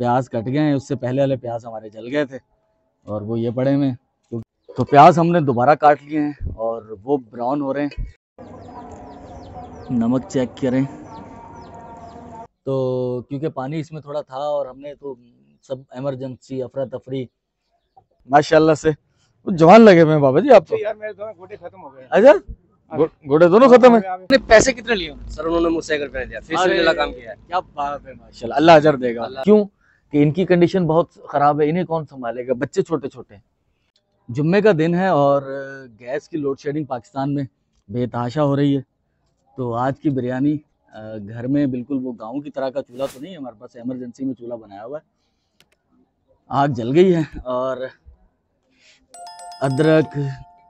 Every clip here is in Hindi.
प्याज कट गए हैं, उससे पहले वाले प्याज हमारे जल गए थे और वो ये पड़े हुए। तो प्याज हमने दोबारा काट लिए हैं और वो ब्राउन हो रहे हैं। नमक चेक करें तो क्योंकि पानी इसमें थोड़ा था और हमने तो सब इमरजेंसी अफरा तफरी माशाल्लाह से जवान लगे हुए हैं बाबा जी। आप तो यार मेरे दोनों घोड़े खत्म हो गए। अच्छा घोड़े दोनों खत्म है। पैसे कितने लिए सर? उन्होंने मुझसे 1 रुपया दिया, फिर काम किया है। क्या बात है, माशाल्लाह, अल्लाह अजर देगा। क्यों कि इनकी कंडीशन बहुत ख़राब है, इन्हें कौन संभालेगा, बच्चे छोटे छोटे हैं। जुम्मे का दिन है और गैस की लोड शेडिंग पाकिस्तान में बेतहाशा हो रही है। तो आज की बिरयानी घर में बिल्कुल वो गांव की तरह का चूल्हा तो नहीं है हमारे पास, इमरजेंसी में चूल्हा बनाया हुआ है। आग जल गई है और अदरक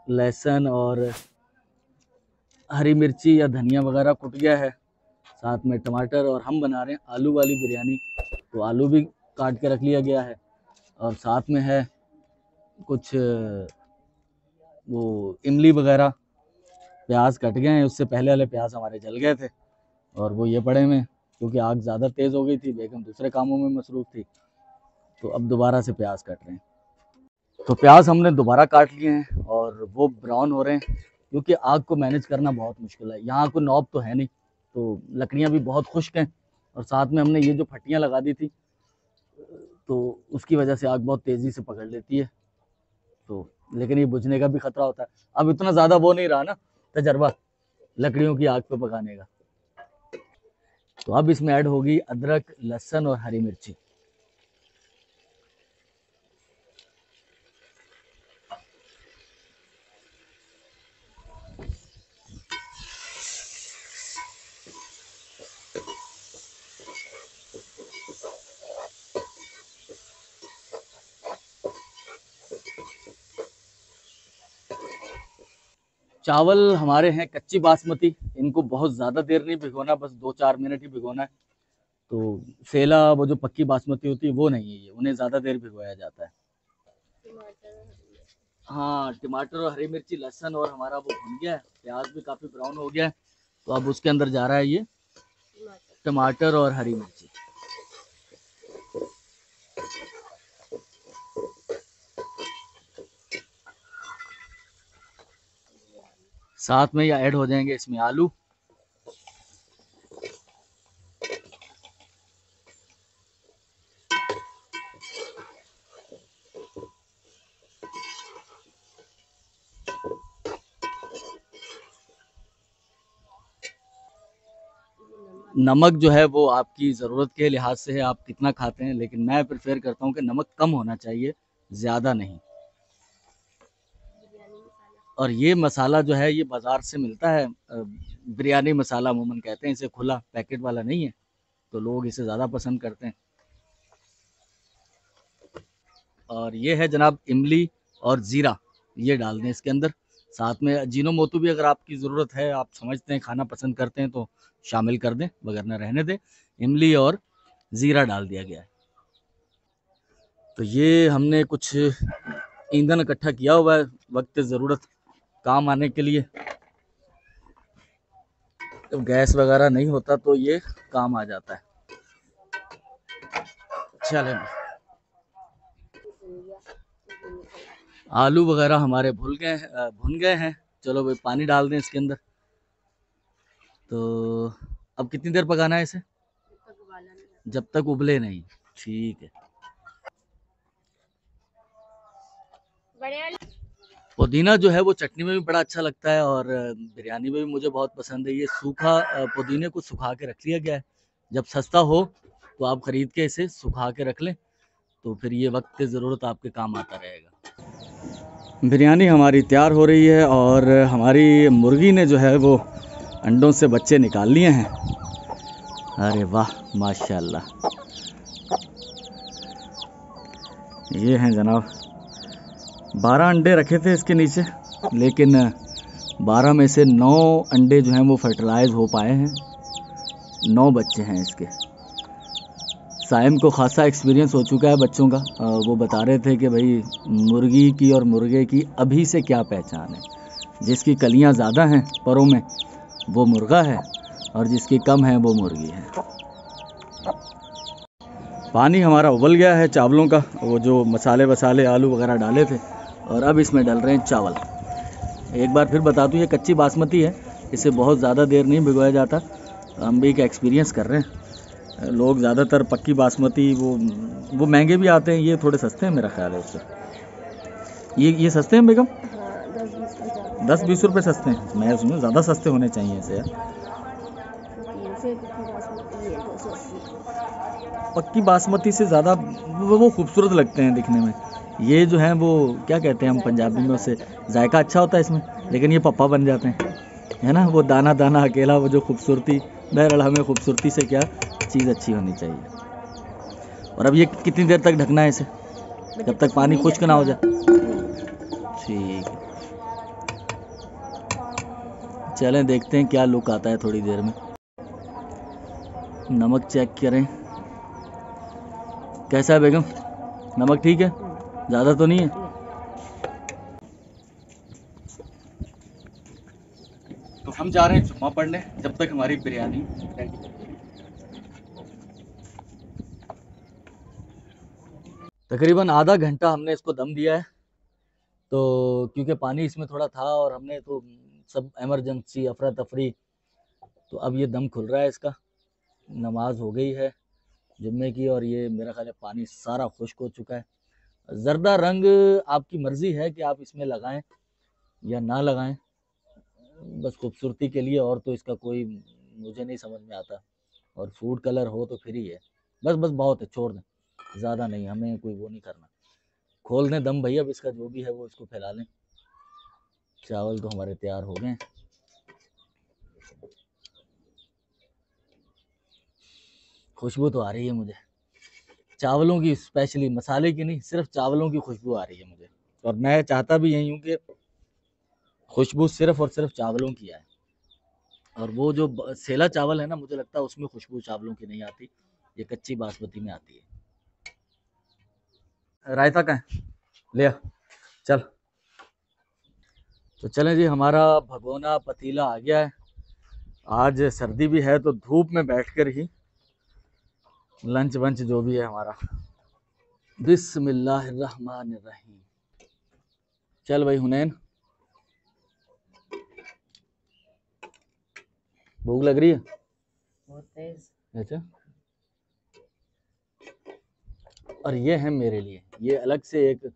लहसुन और हरी मिर्ची या धनिया वगैरह कुट गया है, साथ में टमाटर, और हम बना रहे हैं आलू वाली बिरयानी। तो आलू भी काट के रख लिया गया है और साथ में है कुछ वो इमली वगैरह। प्याज कट गए हैं, उससे पहले वाले प्याज हमारे जल गए थे और वो ये पड़े हुए क्योंकि आग ज़्यादा तेज़ हो गई थी, बेगम दूसरे कामों में मसरूफ़ थी। तो अब दोबारा से प्याज काट रहे हैं। तो प्याज हमने दोबारा काट लिए हैं और वो ब्राउन हो रहे हैं क्योंकि आग को मैनेज करना बहुत मुश्किल है। यहाँ कोई नॉब तो है नहीं, तो लकड़ियाँ भी बहुत खुश्क हैं और साथ में हमने ये जो फट्टियाँ लगा दी थी तो उसकी वजह से आग बहुत तेज़ी से पकड़ लेती है। तो लेकिन ये बुझने का भी ख़तरा होता है। अब इतना ज़्यादा वो नहीं रहा ना तजर्बा लकड़ियों की आग पे पकाने का। तो अब इसमें ऐड होगी अदरक लहसुन और हरी मिर्ची। चावल हमारे हैं कच्ची बासमती, इनको बहुत ज़्यादा देर नहीं भिगोना, बस 2-4 मिनट ही भिगोना है। तो सेला वो जो पक्की बासमती होती है वो नहीं है, ये उन्हें ज़्यादा देर भिगोया जाता है। हाँ, टमाटर और हरी मिर्ची लहसुन और हमारा वो भुन गया है, प्याज भी काफ़ी ब्राउन हो गया है। तो अब उसके अंदर जा रहा है ये टमाटर और हरी मिर्ची। साथ में या ऐड हो जाएंगे इसमें आलू। नमक जो है वो आपकी ज़रूरत के लिहाज से है, आप कितना खाते हैं, लेकिन मैं प्रेफर करता हूँ कि नमक कम होना चाहिए, ज़्यादा नहीं। और ये मसाला जो है ये बाज़ार से मिलता है, बिरयानी मसाला अमूमन कहते हैं इसे, खुला पैकेट वाला नहीं है, तो लोग इसे ज़्यादा पसंद करते हैं। और ये है जनाब इमली और ज़ीरा, ये डाल दें इसके अंदर। साथ में अजीनोमोटो भी अगर आपकी ज़रूरत है, आप समझते हैं खाना पसंद करते हैं तो शामिल कर दें, वगरना रहने दें। इमली और ज़ीरा डाल दिया गया है। तो ये हमने कुछ ईंधन इकट्ठा किया हुआ है वक्त ज़रूरत काम आने के लिए। जब गैस वगैरह नहीं होता तो ये काम आ जाता है। चलें, आलू वगैरह हमारे भुन गए हैं। चलो भाई पानी डाल दें इसके अंदर। तो अब कितनी देर पकाना है इसे? जब तक उबले नहीं। ठीक है। पुदीना जो है वो चटनी में भी बड़ा अच्छा लगता है और बिरयानी में भी मुझे बहुत पसंद है। ये सूखा पुदीने को सुखा के रख लिया गया है, जब सस्ता हो तो आप ख़रीद के इसे सुखा के रख लें, तो फिर ये वक्त की ज़रूरत आपके काम आता रहेगा। बिरयानी हमारी तैयार हो रही है और हमारी मुर्गी ने जो है वो अंडों से बच्चे निकाल लिए हैं। अरे वाह माशाल्लाह, ये हैं जनाब। 12 अंडे रखे थे इसके नीचे, लेकिन 12 में से 9 अंडे जो हैं वो फर्टिलाइज हो पाए हैं। 9 बच्चे हैं इसके। साइम को खासा एक्सपीरियंस हो चुका है बच्चों का। वो बता रहे थे कि भाई मुर्गी की और मुर्गे की अभी से क्या पहचान है। जिसकी कलियां ज़्यादा हैं परों में वो मुर्गा है और जिसकी कम है वो मुर्गी है। पानी हमारा उबल गया है चावलों का, वो जो मसाले वसाले आलू वगैरह डाले थे, और अब इसमें डल रहे हैं चावल। एक बार फिर बता दूं, ये कच्ची बासमती है, इसे बहुत ज़्यादा देर नहीं भिगोया जाता। हम भी एक एक्सपीरियंस कर रहे हैं। लोग ज़्यादातर पक्की बासमती वो महंगे भी आते हैं, ये थोड़े सस्ते हैं मेरा ख्याल है उससे। ये सस्ते हैं बेगम? हाँ, 10-20 रुपये सस्ते हैं। मैं सुनूँ ज़्यादा सस्ते होने चाहिए ऐसे यार। 300 की बासमती है 280। पक्की बासमती से ज़्यादा वो खूबसूरत लगते हैं दिखने में। ये जो है वो क्या कहते हैं हम पंजाबी में उसे, जायका अच्छा होता है इसमें, लेकिन ये पप्पा बन जाते हैं, है ना, वो दाना दाना अकेला, वो जो खूबसूरती। बहरहाल हमें खूबसूरती से क्या, चीज़ अच्छी होनी चाहिए। और अब ये कितनी देर तक ढकना है इसे, जब तक पानी खुश्क ना हो जाए? ठीक है, चलें देखते हैं क्या लुक आता है थोड़ी देर में। नमक चेक करें कैसा है बेगम, नमक ठीक है, ज़्यादा तो नहीं है? तो हम जा रहे हैं जुम्मा पढ़ने, जब तक हमारी बिरयानी रेडी। तकरीबन आधा घंटा हमने इसको दम दिया है, तो क्योंकि पानी इसमें थोड़ा था और हमने तो सब इमरजेंसी अफरा तफरी, तो अब ये दम खुल रहा है इसका। नमाज हो गई है जुम्मे की, और ये मेरा ख्याल है पानी सारा खुश्क हो चुका है। जर्दा रंग आपकी मर्ज़ी है कि आप इसमें लगाएं या ना लगाएं, बस खूबसूरती के लिए, और तो इसका कोई मुझे नहीं समझ में आता। और फूड कलर हो तो फिर ही है, बस बहुत है, छोड़ दें, ज़्यादा नहीं, हमें कोई वो नहीं करना। खोल दें दम भैया, अब इसका जो भी है वो इसको फैला लें। चावल तो हमारे तैयार हो गए। खुशबू तो आ रही है मुझे चावलों की, स्पेशली मसाले की नहीं, सिर्फ चावलों की खुशबू आ रही है मुझे। और मैं चाहता भी यही हूँ कि खुशबू सिर्फ और सिर्फ चावलों की आए। और वो जो सेला चावल है ना, मुझे लगता है उसमें खुशबू चावलों की नहीं आती, ये कच्ची बासमती में आती है। रायता का है ले आ, चल। तो चलें जी, हमारा भगोना पतीला आ गया है। आज सर्दी भी है तो धूप में बैठकर ही लंच वंच जो भी है हमारा। बिस्मिल्लाहिर्रहमानिर्रहीम। चल भाई हुनैन, भूख लग रही है? बहुत तेज। अच्छा, और ये है मेरे लिए, ये अलग से एक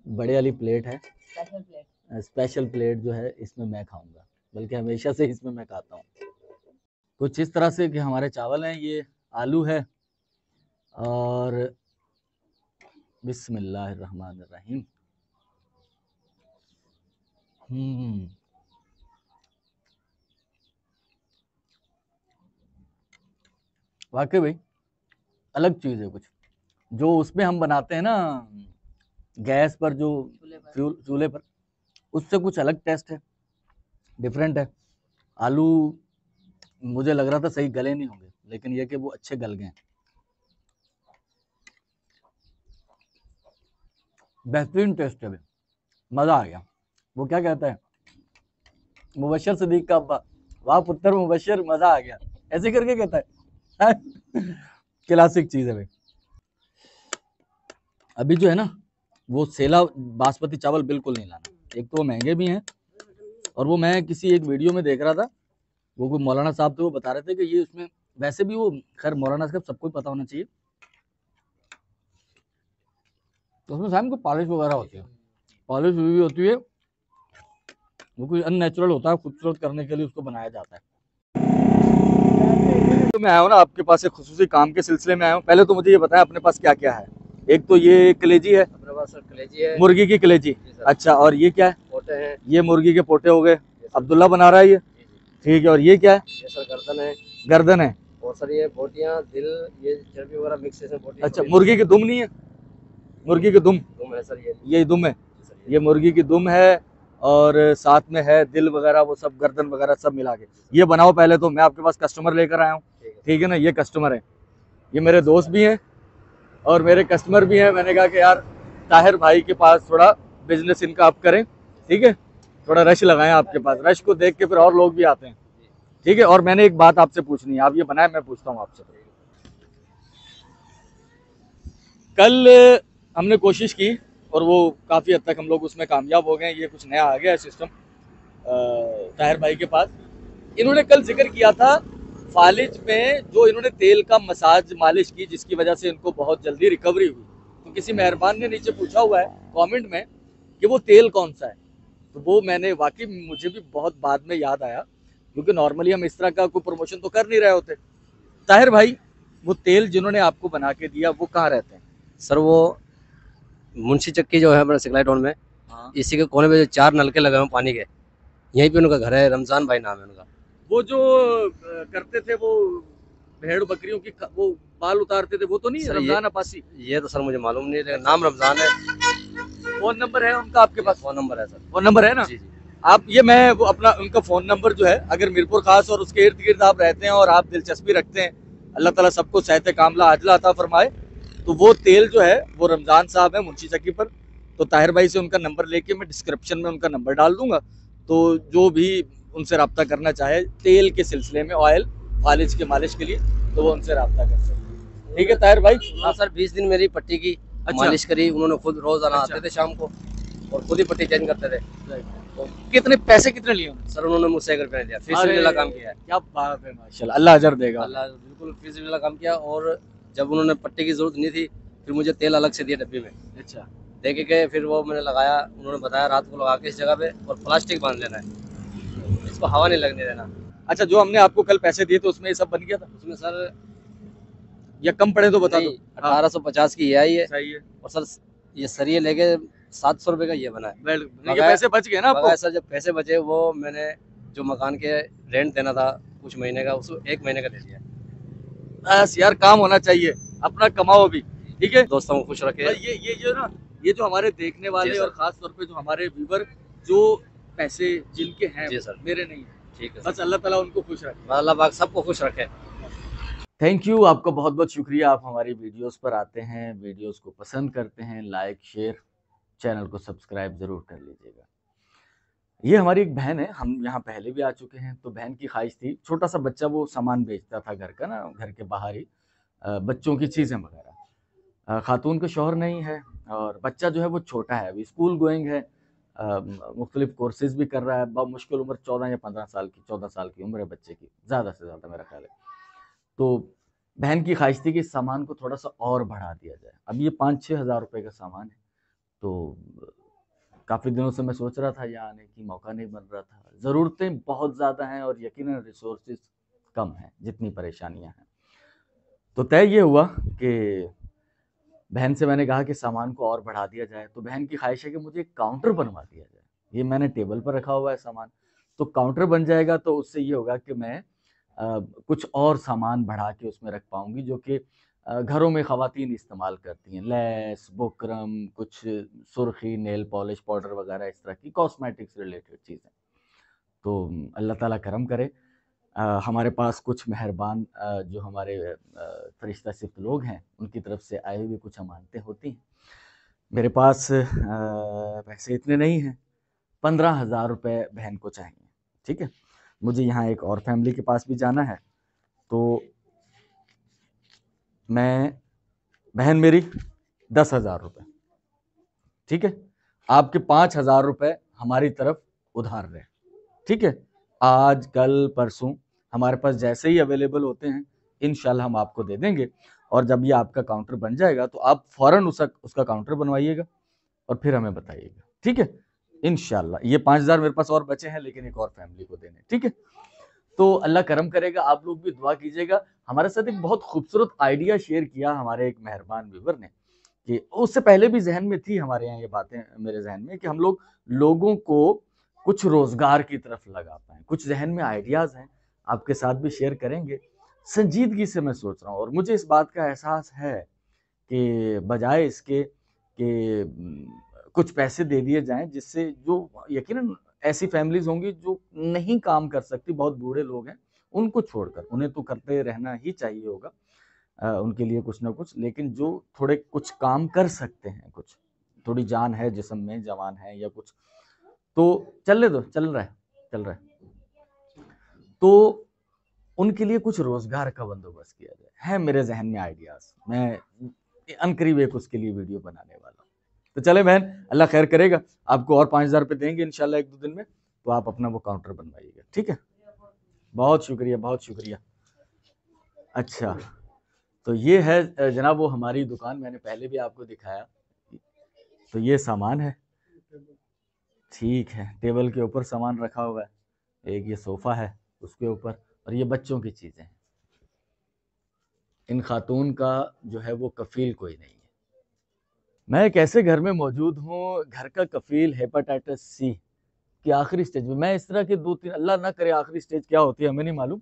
बड़े वाली प्लेट है, स्पेशल प्लेट। स्पेशल प्लेट जो है इसमें मैं खाऊंगा, बल्कि हमेशा से इसमें मैं खाता हूँ। कुछ इस तरह से कि हमारे चावल हैं, ये आलू है, और बिस्मिल्लाहिर्रहमानिर्रहीम। वाकई भाई अलग चीज़ है कुछ, जो उसमें हम बनाते हैं ना गैस पर, जो चूल्हे पर, उससे कुछ अलग टेस्ट है, डिफरेंट है। आलू मुझे लग रहा था सही गले नहीं होंगे, लेकिन ये कि वो अच्छे गल गए। बेहतरीन टेस्ट है भाई, मज़ा आ गया। वो क्या कहता है मुबशर सदीक का अब्बा, वाह पुत्र मुबशर मज़ा आ गया, ऐसे करके कहता है। क्लासिक चीज़ है भाई। अभी जो है ना वो सेला बासमती चावल बिल्कुल नहीं लाना, एक तो वो महंगे भी हैं, और वो मैं किसी एक वीडियो में देख रहा था, वो कोई मौलाना साहब थे, वो बता रहे थे कि ये उसमें वैसे भी वो, खैर मौलाना साहब सबको पता होना चाहिए, तो उसमें साहब को पॉलिश वगैरह होती है, पॉलिश हुई होती है, वो कोई अननेचुरल होता है, खूबसूरत करने के लिए उसको बनाया जाता है। तो मैं आया हूँ ना आपके पास एक खुसूसी काम के सिलसिले में आया हूँ। पहले तो मुझे ये बताएं अपने पास क्या क्या है। एक तो ये कलेजी है, अपने पास सर कलेजी है, मुर्गी की कलेजी। अच्छा, और ये क्या है? पोटे हैं, ये मुर्गी के पोटे हो गए, अब्दुल्ला बना रहा है ये, ठीक है। और ये क्या है? ये सर गर्दन है, गर्दन है। और सर ये बोटियां, दिल, ये चर्बी वगैरह मिक्स है बोटियां। अच्छा, मुर्गी की दुम नहीं है? मुर्गी की दुम है सर, ये दुम है, ये मुर्गी की दुम है, और साथ में है दिल वगैरह, वो सब गर्दन वगैरह सब मिला के ये बनाओ। पहले तो मैं आपके पास कस्टमर लेकर आया हूँ, ठीक है ना, ये कस्टमर है, ये मेरे दोस्त भी हैं और मेरे कस्टमर भी हैं। मैंने कहा कि यार ताहिर भाई के पास थोड़ा बिजनेस इनका आप करें, ठीक है, थोड़ा रश लगाएं आपके पास, रश को देख के फिर और लोग भी आते हैं, ठीक है। और मैंने एक बात आपसे पूछनी है, आप ये बनाए, मैं पूछता हूँ आपसे, कल हमने कोशिश की और वो काफ़ी हद तक हम लोग उसमें कामयाब हो गए। ये कुछ नया आ गया है सिस्टम ताहिर भाई के पास। इन्होंने कल जिक्र किया था फालिज में जो इन्होंने तेल का मसाज मालिश की जिसकी वजह से इनको बहुत जल्दी रिकवरी हुई। तो किसी मेहरबान ने नीचे पूछा हुआ है कमेंट में कि वो तेल कौन सा है। तो वो मैंने वाकई मुझे भी बहुत बाद में याद आया, क्योंकि नॉर्मली हम इस तरह का कोई प्रमोशन तो कर नहीं रहे होते। ताहिर भाई, वो तेल जिन्होंने आपको बना के दिया वो कहाँ रहते हैं? सर वो मुंशी चक्की जो है हमारे सिखलाई टाउन में, हाँ। इसी के कोने में जो 4 नलके लगे हुए हैं पानी के, यहीं पे उनका घर है। रमजान भाई नाम है उनका। वो जो करते थे वो भेड़ बकरियों की वो बाल उतारते थे, वो तो नहीं सर रमजान अब्बासी? ये तो सर मुझे मालूम नहीं, लेकिन नाम रमजान है। फोन नंबर है उनका आपके पास? फोन नंबर है सर। फोन नंबर है ना? जी जी। आप ये मैं वो अपना उनका फ़ोन नंबर जो है, अगर मीरपुर खास और उसके इर्द गिर्द आप रहते हैं और आप दिलचस्पी रखते हैं, अल्लाह ताला सबको सेहत कामला आजला अता फरमाए, तो वो तेल जो है वो रमज़ान साहब है मुंशी चक्की पर। तो ताहिर भाई से उनका नंबर लेके मैं डिस्क्रिप्शन में उनका नंबर डाल दूंगा। तो जो भी उनसे रब्ता करना चाहे तेल के सिलसिले में, ऑयल फालिज के मालिश के लिए, तो वो उनसे रब्ता कर सकते हैं। ठीक है ताहिर भाई? हाँ सर, 20 दिन मेरी पट्टी की मालिश करी उन्होंने खुद। रोजाना अच्छा। आते थे शाम को और खुद ही पट्टी चेंज करते थे। तो कितने पैसे कितने लिए उन्होंने? सर उन्होंने मुझसे 1 रुपया नहीं दिया, फीस अरे, वाला काम किया है। क्या बात है, माशाल्लाह, अल्लाह अजर देगा। अल्लाह, बिल्कुल फीस वाला काम किया। और जब उन्होंने पट्टी की जरूरत नहीं थी, फिर मुझे तेल अलग से दिया डब्बी में। अच्छा। देखे के फिर वो मैंने लगाया। उन्होंने बताया रात को लगा के इस जगह पे और प्लास्टिक बांध लेना है, इसको हवा नहीं लगने देना। अच्छा, जो हमने आपको कल पैसे दिए थे उसमें ये सब बन गया था उसमें सर या कम पड़े तो बता दो? 1850 की ये आई है। सही है। और सर ये सरिये लेके 700 रुपए का ये बना है। ये पैसे बच गए ना आपको? मगर सर जब पैसे बचे वो मैंने जो मकान के रेंट देना था कुछ महीने का, उसको 1 महीने का दे दिया। बस यार, काम होना चाहिए, अपना कमाओ भी। ठीक है, दोस्तों को खुश रखे। ये जो ना, ये जो हमारे देखने वाले और खास तौर पे जो हमारे व्यूवर जो पैसे जिनके हैं, जी सर। मेरे नहीं है, ठीक है, बस अल्लाह ताला उनको खुश रखे। अल्लाह पाक सबको खुश रखे। थैंक यू, आपका बहुत बहुत शुक्रिया। आप हमारी वीडियोस पर आते हैं, वीडियोस को पसंद करते हैं, लाइक शेयर, चैनल को सब्सक्राइब ज़रूर कर लीजिएगा। ये हमारी एक बहन है, हम यहाँ पहले भी आ चुके हैं। तो बहन की ख्वाहिश थी, छोटा सा बच्चा वो सामान बेचता था घर का ना, घर के बाहर ही बच्चों की चीज़ें वगैरह। खातून का शौहर नहीं है और बच्चा जो है वो छोटा है, अभी स्कूल गोइंग है, मुख्तलिफ कोर्सेज भी कर रहा है। बहुत मुश्किल उम्र 14 या 15 साल की, 14 साल की उम्र है बच्चे की, ज़्यादा से ज़्यादा मेरा ख्याल है। तो बहन की ख्वाहिश थी कि इस सामान को थोड़ा सा और बढ़ा दिया जाए। अब ये 5-6 हज़ार रुपये का सामान है। तो काफ़ी दिनों से मैं सोच रहा था यहाँ आने की, मौका नहीं बन रहा था। ज़रूरतें बहुत ज़्यादा हैं और यकीनन रिसोर्सेज कम हैं, जितनी परेशानियाँ हैं। तो तय ये हुआ कि बहन से मैंने कहा कि सामान को और बढ़ा दिया जाए। तो बहन की ख्वाहिश है कि मुझे एक काउंटर बनवा दिया जाए। ये मैंने टेबल पर रखा हुआ है सामान, तो काउंटर बन जाएगा तो उससे ये होगा कि मैं कुछ और सामान बढ़ा के उसमें रख पाऊँगी, जो कि घरों में ख़वातीन इस्तेमाल करती हैं। लेस, बुकरम, कुछ सुर्खी, नेल पॉलिश, पाउडर वगैरह, इस तरह की कॉस्मेटिक्स रिलेटेड चीज़ें। तो अल्लाह ताला करम करे, हमारे पास कुछ मेहरबान जो हमारे फरिश्ता सिफ्त लोग हैं, उनकी तरफ से आए हुए कुछ अमानतें होती हैं। मेरे पास पैसे इतने नहीं हैं, 15,000 रुपये बहन को चाहिए। ठीक है, मुझे यहाँ एक और फैमिली के पास भी जाना है। तो मैं, बहन मेरी 10,000 रुपये, ठीक है, आपके 5,000 रुपये हमारी तरफ उधार रहे। ठीक है, आज कल परसों हमारे पास जैसे ही अवेलेबल होते हैं इंशाल्लाह हम आपको दे देंगे। और जब ये आपका काउंटर बन जाएगा तो आप फ़ौरन उसका काउंटर बनवाइएगा और फिर हमें बताइएगा। ठीक है, इंशाल्लाह। ये 5,000 मेरे पास और बचे हैं, लेकिन एक और फैमिली को देने। ठीक है, तो अल्लाह करम करेगा। आप लोग भी दुआ कीजिएगा। हमारे साथ एक बहुत खूबसूरत आइडिया शेयर किया हमारे एक मेहरबान व्यूवर ने, कि उससे पहले भी जहन में थी हमारे यहाँ ये बातें, मेरे जहन में, कि हम लोग लोगों को कुछ रोजगार की तरफ लगा पाएँ। कुछ जहन में आइडियाज़ हैं, आपके साथ भी शेयर करेंगे। संजीदगी से मैं सोच रहा हूँ और मुझे इस बात का एहसास है कि बजाय इसके कि कुछ पैसे दे दिए जाएँ, जिससे जो यकीनन ऐसी फैमिलीज़ होंगी जो नहीं काम कर सकती, बहुत बूढ़े लोग हैं, उनको छोड़कर, उन्हें तो करते रहना ही चाहिए होगा उनके लिए कुछ ना कुछ, लेकिन जो थोड़े कुछ काम कर सकते हैं, कुछ थोड़ी जान है जिस्म में, जवान है या कुछ, तो चलने दो, चल रहा है। तो उनके लिए कुछ रोजगार का बंदोबस्त किया जाए, है मेरे जहन में आइडियाज़। मैं अनकरीब एक उसके लिए वीडियो बनाने वाला हूँ। तो चले बहन, अल्लाह खैर करेगा, आपको और 5,000 रुपये देंगे इंशाल्लाह 1-2 दिन में, तो आप अपना वो काउंटर बनवाइएगा, ठीक है। बहुत शुक्रिया, बहुत शुक्रिया। अच्छा, तो ये है जनाब वो हमारी दुकान, मैंने पहले भी आपको दिखाया। तो ये सामान है, ठीक है, टेबल के ऊपर सामान रखा हुआ है, एक ये सोफ़ा है उसके ऊपर, और ये बच्चों की चीज़ें हैं। इन खातून का जो है वो कफ़ील कोई नहीं है। मैं एक ऐसे घर में मौजूद हूँ, घर का कफ़ील हेपेटाइटिस सी की आखिरी स्टेज में। मैं इस तरह के 2-3, अल्लाह ना करे आखिरी स्टेज क्या होती है हमें नहीं मालूम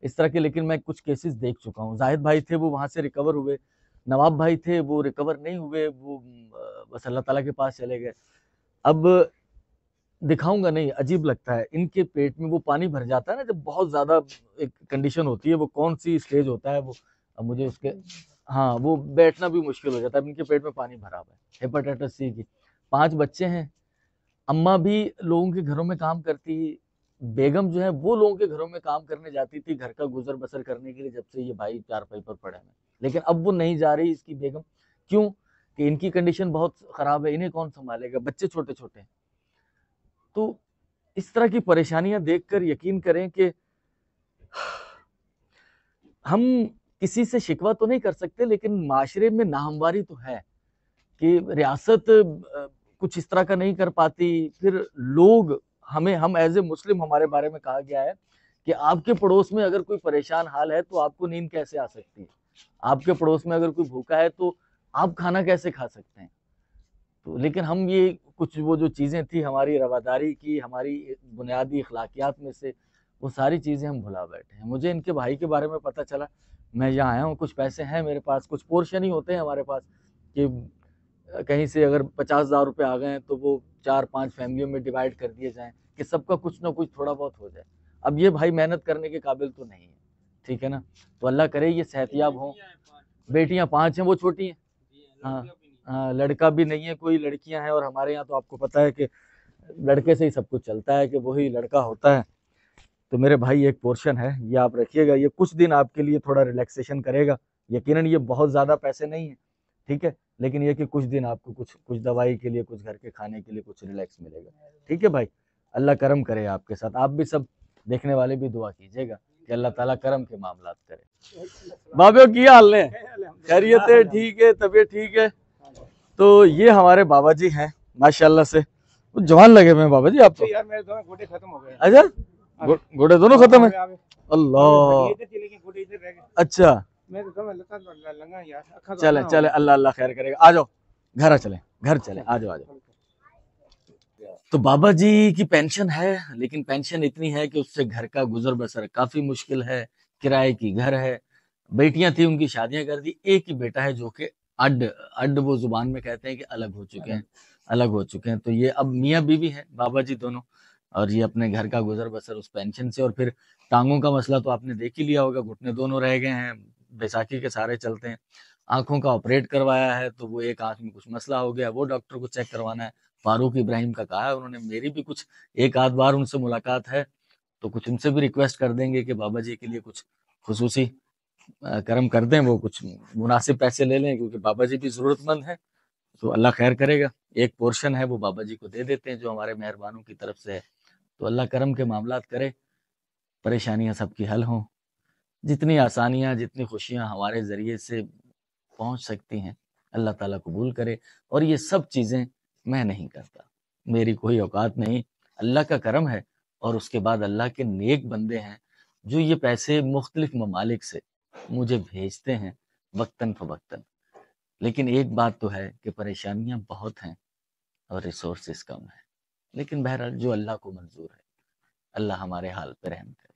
इस तरह के, लेकिन मैं कुछ केसेस देख चुका हूँ। जाहिद भाई थे वो वहाँ से रिकवर हुए, नवाब भाई थे वो रिकवर नहीं हुए, वो बस अल्लाह ताला के पास चले गए। अब दिखाऊंगा नहीं, अजीब लगता है, इनके पेट में वो पानी भर जाता है ना जब बहुत ज़्यादा एक कंडीशन होती है, वो कौन सी स्टेज होता है वो, अब मुझे उसके, हाँ, वो बैठना भी मुश्किल हो जाता है। इनके पेट में पानी भरा हुआ है, हेपेटाइटिस सी की। 5 बच्चे हैं, अम्मा भी लोगों के घरों में काम करती, बेगम जो है वो लोगों के घरों में काम करने जाती थी घर का गुजर बसर करने के लिए, जब से ये भाई चारपाई पर पड़े हैं। लेकिन अब वो नहीं जा रही इसकी बेगम, क्यों कि इनकी कंडीशन बहुत ख़राब है, इन्हें कौन संभालेगा, बच्चे छोटे छोटे हैं। तो इस तरह की परेशानियां देखकर यकीन करें कि हम किसी से शिकवा तो नहीं कर सकते, लेकिन माशरे में नाहमवारी तो है कि रियासत कुछ इस तरह का नहीं कर पाती, फिर लोग हमें, हम एज ए मुस्लिम, हमारे बारे में कहा गया है कि आपके पड़ोस में अगर कोई परेशान हाल है तो आपको नींद कैसे आ सकती है, आपके पड़ोस में अगर कोई भूखा है तो आप खाना कैसे खा सकते हैं। तो लेकिन हम ये कुछ वो जो चीज़ें थी हमारी रवादारी की, हमारी बुनियादी अखलाकियात में से, वो सारी चीज़ें हम भुला बैठे हैं। मुझे इनके भाई के बारे में पता चला, मैं यहाँ आया हूँ, कुछ पैसे हैं मेरे पास, कुछ पोर्शन ही होते हैं हमारे पास कि कहीं से अगर 50,000 रुपये आ गए हैं तो वो 4-5 फैमिलियों में डिवाइड कर दिए जाएं कि सबका कुछ ना कुछ थोड़ा बहुत हो जाए। अब ये भाई मेहनत करने के काबिल तो नहीं है, ठीक है ना, तो अल्लाह करे ये सेहतियाब हों। बेटियां 5 हैं, वो छोटी हैं, हाँ हाँ, लड़का भी नहीं है कोई, लड़कियां हैं, और हमारे यहाँ तो आपको पता है कि लड़के से ही सब कुछ चलता है, कि वही लड़का होता है। तो मेरे भाई एक पोर्शन है, ये आप रखिएगा, ये कुछ दिन आपके लिए थोड़ा रिलैक्सेशन करेगा। यकीनन ये बहुत ज़्यादा पैसे नहीं है, ठीक है, लेकिन ये कि कुछ दिन आपको कुछ दवाई के लिए, कुछ घर के खाने के लिए कुछ रिलैक्स मिलेगा, ठीक है भाई। अल्लाह करम करे आपके साथ, आप भी सब देखने वाले भी दुआ कीजिएगा कि अल्लाह ताला करम के मामलात करे। बाबे की हाल है, खैरियत है, ठीक है, तबीयत ठीक है। तो ये हमारे बाबा जी हैं, माशाल्लाह से जवान लगे हुए हैं बाबा जी आप तो। यार मेरे दोनों घोड़े खत्म हो गए। अच्छा, घोड़े दोनों खत्म है, अल्लाह, अच्छा, चले चले, अल्लाह अल्लाह खैर करेगा। आ जाओ घर चले, घर चले, आ जाओ आ जाओ। तो बाबा जी की पेंशन है, लेकिन पेंशन इतनी है कि उससे घर का गुजर बसर काफी मुश्किल है, किराए की घर है, बेटियां थी उनकी शादियां कर दी, एक ही बेटा है जो कि अड अड वो जुबान में कहते हैं कि अलग हो चुके हैं, अलग हो चुके हैं। तो ये अब मियाँ बीवी हैं बाबा जी दोनों, और ये अपने घर का गुजर बसर उस पेंशन से। और फिर टांगों का मसला तो आपने देख ही लिया होगा, घुटने दोनों रह गए हैं, बैसाखी के सहारे चलते हैं। आंखों का ऑपरेट करवाया है, तो वो एक आंख में कुछ मसला हो गया, वो डॉक्टर को चेक करवाना है। फारूक इब्राहिम का कहा है उन्होंने, मेरी भी कुछ एक आध बार उनसे मुलाकात है, तो कुछ उनसे भी रिक्वेस्ट कर देंगे कि बाबा जी के लिए कुछ खुसूसी करम कर दें, वो कुछ मुनासिब पैसे ले लें, क्योंकि बाबा जी भी ज़रूरतमंद है। तो अल्लाह खैर करेगा, एक पोर्शन है वो बाबा जी को दे देते हैं जो हमारे मेहरबानों की तरफ से है। तो अल्लाह करम के मामलात करे, परेशानियां सबकी हल हों, जितनी आसानियां, जितनी खुशियां हमारे ज़रिए से पहुंच सकती हैं, अल्लाह ताला कबूल करे। और ये सब चीज़ें मैं नहीं करता, मेरी कोई औकात नहीं, अल्लाह का करम है। और उसके बाद अल्लाह के नेक बंदे हैं जो ये पैसे मुख्तलिफ ममालिक से मुझे भेजते हैं वक्तन फ़वक्तन। लेकिन एक बात तो है कि परेशानियां बहुत हैं और रिसोर्सेज कम है, लेकिन बहरहाल जो अल्लाह को मंजूर है, अल्लाह हमारे हाल पे रहम करे।